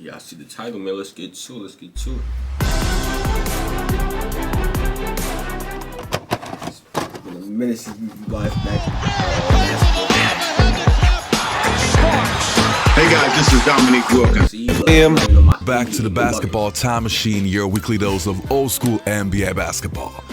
Yeah, I see the title, man. Let's get to it. Let's get to it. It's been a minute since you guys back. Hey guys, this is Dominique Wilkins. Back to the Basketball Time Machine, your weekly dose of old school NBA basketball.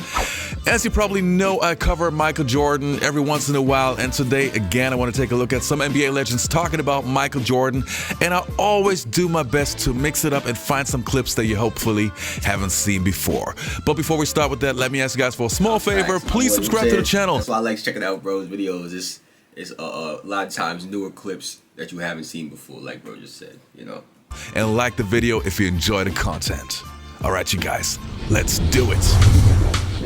As you probably know, I cover Michael Jordan every once in a while, and today, again, I want to take a look at some NBA legends talking about Michael Jordan, and I always do my best to mix it up and find some clips that you hopefully haven't seen before. But before we start with that, let me ask you guys for a small favor. Please subscribe to the channel. That's why I like checking out bro's videos. It's a lot of times newer clips that you haven't seen before, like bro just said, you know. And like the video if you enjoy the content. All right, you guys, let's do it.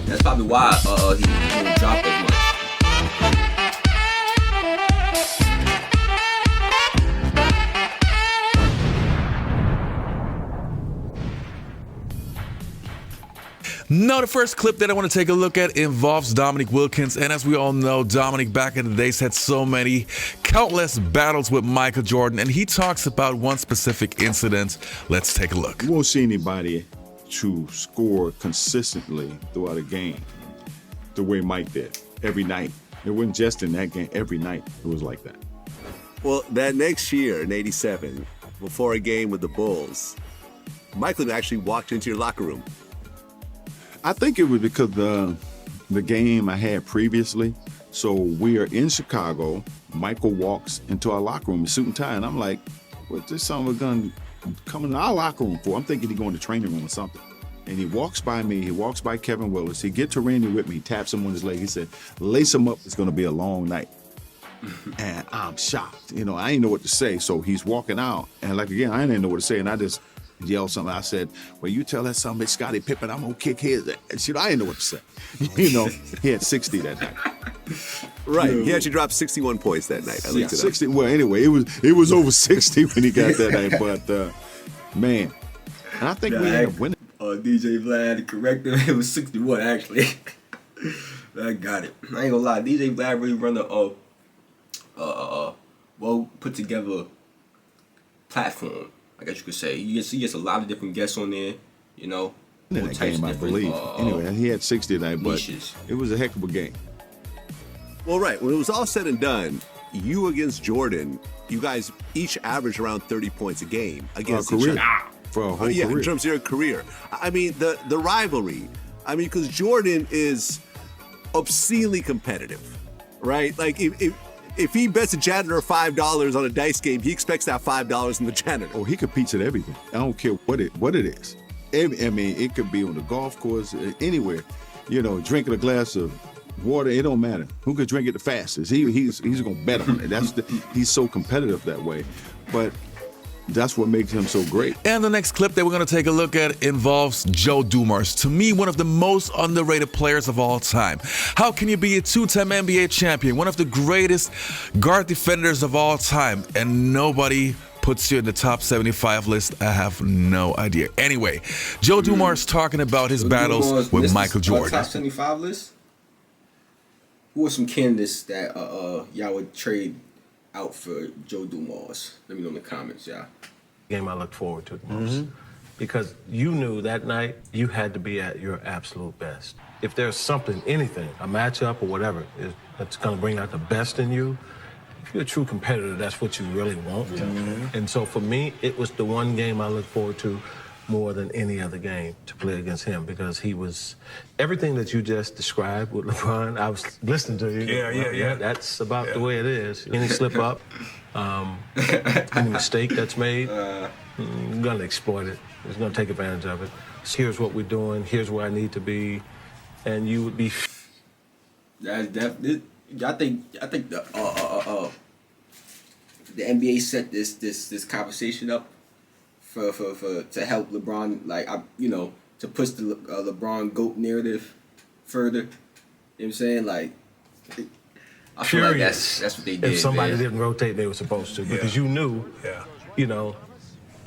That's probably why he didn't drop as much. Now, the first clip that I want to take a look at involves Dominique Wilkins, and as we all know, Dominique back in the days had so many countless battles with Michael Jordan, and he talks about one specific incident. Let's take a look. You won't see anybody to score consistently throughout a game the way Mike did every night. It wasn't just in that game, every night it was like that. Well, that next year in '87, before a game with the Bulls, Michael actually walked into your locker room. I think it was because the game I had previously. So we are in Chicago. Michael walks into our locker room in suit and tie, and I'm like, "What's this son of a gun coming to our locker room for?" I'm thinking he's going to the training room or something. And he walks by me. He walks by Kevin Willis. He gets to Randy with me. He taps him on his leg. He said, "Lace him up. It's going to be a long night." And I'm shocked. You know, I didn't know what to say. So he's walking out, and like again, I didn't know what to say, and I just yelled something. I said, "Well, you tell that son of a bitch Scottie Pippen I'm gonna kick his ass." You know, I didn't know what to say. You know, he had 60 that night. Right. He actually dropped 61 points that night. I looked it up. 60. Well, anyway, it was over 60 when he got that night. But man, and I think we ended up winning. DJ Vlad had to correct him. It was 61 actually. I got it. I ain't gonna lie. DJ Vlad really run a well put together platform, I guess you could say. You gets a lot of different guests on there, you know. In that game, I believe. Anyway, he had 60 tonight, but niches. It was a heck of a game. Well, right. When it was all said and done, you against Jordan, you guys each averaged around 30 points a game against each other. For a whole Yeah, career. in terms of your career. I mean, the rivalry. I mean, because Jordan is obscenely competitive, right? Like, if he bets a janitor $5 on a dice game, he expects that $5 from the janitor. Oh, he competes at everything. I don't care what it is. I mean, it could be on the golf course, anywhere. You know, drinking a glass of water, it don't matter. Who could drink it the fastest? He's gonna bet on it. He's so competitive that way. But that's what makes him so great. And the next clip that we're going to take a look at involves Joe Dumars. To me, one of the most underrated players of all time. How can you be a two-time NBA champion, one of the greatest guard defenders of all time, and nobody puts you in the top 75 list? I have no idea. Anyway, Joe Dumars talking about his battles with Michael Jordan. Top 75 list? Who are some candidates that y'all would trade out for Joe Dumars? Let me know in the comments, y'all. Game I look forward to the most. Because you knew that night you had to be at your absolute best. If there's something, anything, a matchup or whatever, that's going to bring out the best in you, if you're a true competitor, that's what you really want. And so for me, it was the one game I look forward to more than any other game to play against him, because he was everything that you just described with LeBron. I was listening to you. Yeah. That's about the way it is. Any slip up, any mistake that's made, you're gonna exploit it. You're gonna take advantage of it. Here's what we're doing. Here's where I need to be, and you would be. That's definitely. I think the NBA set this conversation up for to help LeBron, like, to push the LeBron GOAT narrative further. You know what I'm saying? Like, I feel like that's what they did. If somebody man. didn't rotate, they were supposed to, because you knew, you know,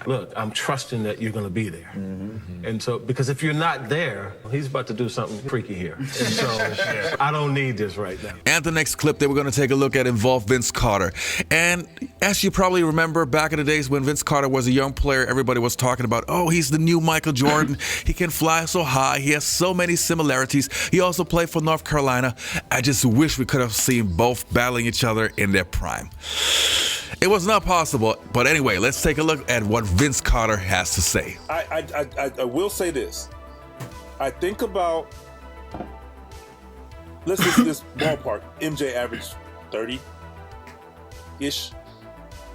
look, I'm trusting that you're going to be there. And so, because if you're not there, he's about to do something freaky here. And so, I don't need this right now. And the next clip that we're going to take a look at involved Vince Carter. And as you probably remember, back in the days when Vince Carter was a young player, everybody was talking about, oh, he's the new Michael Jordan. He can fly so high. He has so many similarities. He also played for North Carolina. I just wish we could have seen both battling each other in their prime. It was not possible, but anyway, let's take a look at what Vince Carter has to say. I will say this. I think about, let's just this ballpark. MJ averaged 30-ish.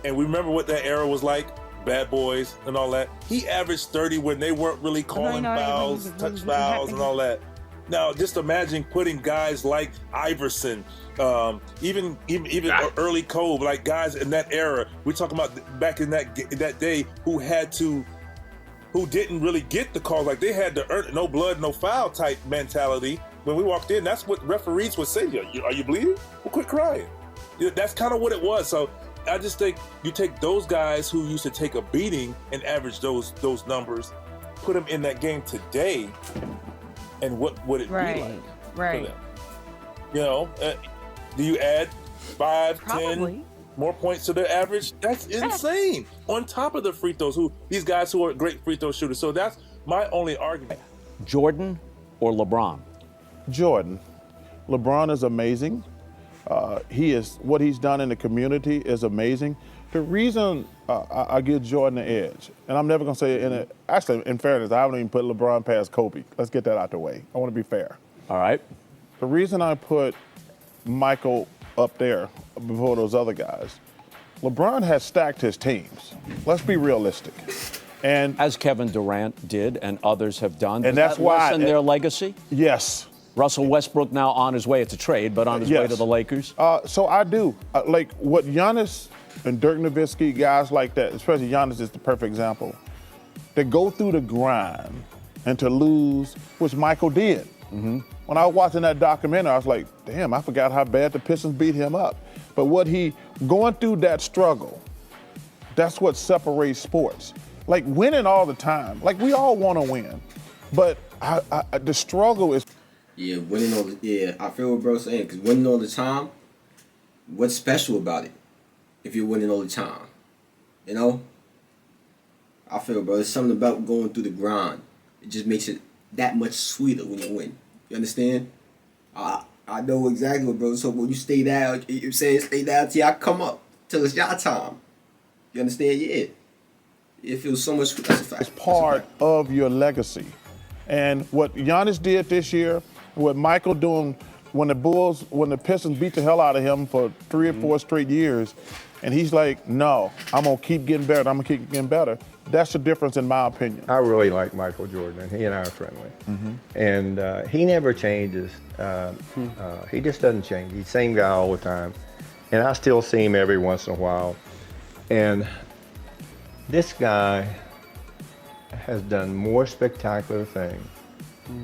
And we remember what that era was like, Bad Boys and all that. He averaged 30 when they weren't really calling fouls, touch fouls and all that. Now, just imagine putting guys like Iverson, even early Cove, like guys in that era. We're talking about back in that day who didn't really get the calls. Like they had the earn, no blood, no foul type mentality. When we walked in, that's what referees would say. Are you bleeding? Well, quit crying. That's kind of what it was. So I just think you take those guys who used to take a beating and average those numbers, put them in that game today, and what would it be like? Right. You know, do you add 5, Probably. 10 more points to their average? That's insane. On top of the free throws, these guys who are great free throw shooters. So that's my only argument. Jordan or LeBron? Jordan. LeBron is amazing. What he's done in the community is amazing. The reason I give Jordan the edge, and I'm never gonna say it in fairness, I haven't even put LeBron past Kobe. Let's get that out the way. I want to be fair. All right. The reason I put Michael up there before those other guys, LeBron has stacked his teams. Let's be realistic. And as Kevin Durant did and others have done. And that's why lessen their legacy? Yes. Russell Westbrook now on his way, it's a trade, but on his way to the Lakers? So I do. Like what Giannis and Dirk Nowitzki, guys like that, especially Giannis is the perfect example. They go through the grind and to lose, which Michael did. When I was watching that documentary, I was like, damn, I forgot how bad the Pistons beat him up. But going through that struggle, that's what separates sports. Like winning all the time, like we all want to win, but the struggle is. Yeah, winning all I feel what bro's saying, because winning all the time, what's special about it if you're winning all the time? You know? I feel, bro, there's something about going through the grind. It just makes it that much sweeter when you win. You understand? I know exactly what bro. So when you stay down, you're saying stay down till y'all come up, till it's y'all time. You understand? Yeah. It feels so much. That's a fact. It's part of your legacy. And what Giannis did this year, what Michael doing when the Pistons beat the hell out of him for 3 or 4 straight years, and he's like, no, I'm gonna keep getting better. I'm gonna keep getting better. That's the difference in my opinion. I really like Michael Jordan, and he and I are friendly. And he never changes. He just doesn't change. He's the same guy all the time. And I still see him every once in a while. And this guy has done more spectacular things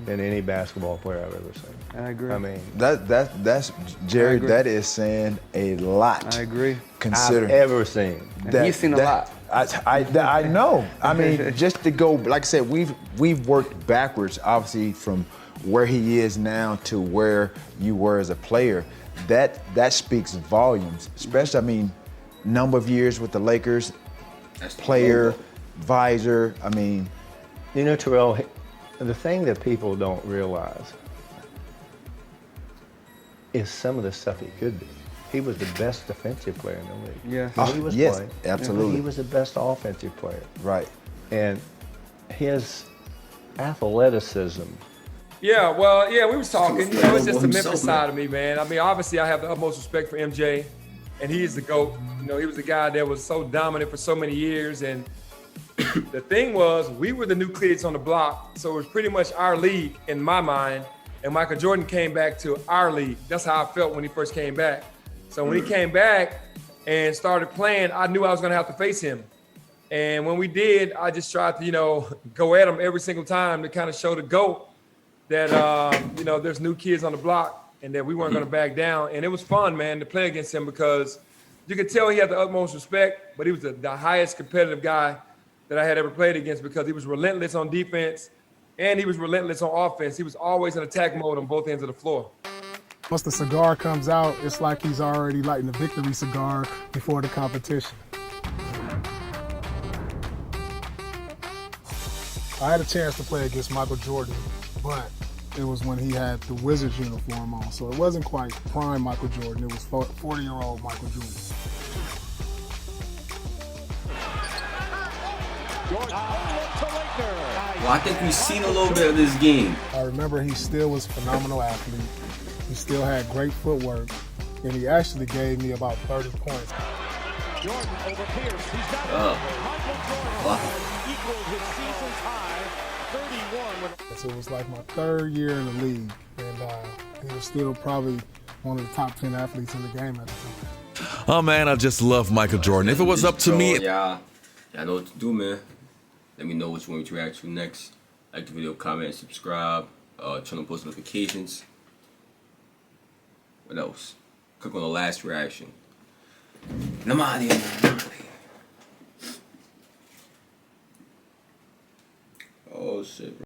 than any basketball player I've ever seen. I agree. I mean, that's Jerry. That is saying a lot. I agree. Considering I've ever seen. He's seen a lot. I know. I mean, just to go, like I said, we've worked backwards, obviously, from where he is now to where you were as a player. That speaks volumes. Especially, I mean, number of years with the Lakers, player, visor. I mean, you know, Terrell, the thing that people don't realize is some of the stuff he could do. He was the best defensive player in the league. Yeah. When he was yes, playing, absolutely. He was the best offensive player. Right. And his athleticism. Yeah, well, yeah, we was talking. You know, it's just the Memphis side of me, man. I mean, obviously, I have the utmost respect for MJ, and he is the GOAT. You know, he was the guy that was so dominant for so many years. And the thing was, we were the new kids on the block, so it was pretty much our league in my mind. And Michael Jordan came back to our league. That's how I felt when he first came back. So when he came back and started playing, I knew I was going to have to face him. And when we did, I just tried to, you know, go at him every single time to kind of show the GOAT that, you know, there's new kids on the block and that we weren't going to back down. And it was fun, man, to play against him because you could tell he had the utmost respect, but he was the highest competitive guy that I had ever played against because he was relentless on defense and he was relentless on offense. He was always in attack mode on both ends of the floor. Once the cigar comes out, it's like he's already lighting the victory cigar before the competition. I had a chance to play against Michael Jordan, but it was when he had the Wizards uniform on, so it wasn't quite prime Michael Jordan. It was 40-year-old Michael Jordan. Well, I think we've seen a little bit of this game. I remember he still was a phenomenal athlete. He still had great footwork, and he actually gave me about 30 points. Jordan over Pierce. He's got it. Michael Jordan equaled his season's high, 31. So it was like my third year in the league, and he was still probably one of the top 10 athletes in the game at the time. Oh man, I just love Michael Jordan. If it was up to me, y'all know what to do, man. Let me know which one to react to next. Like the video, comment, subscribe, turn on post notifications. What else? Click on the last reaction. And I'm out of here, man. Oh shit, bro.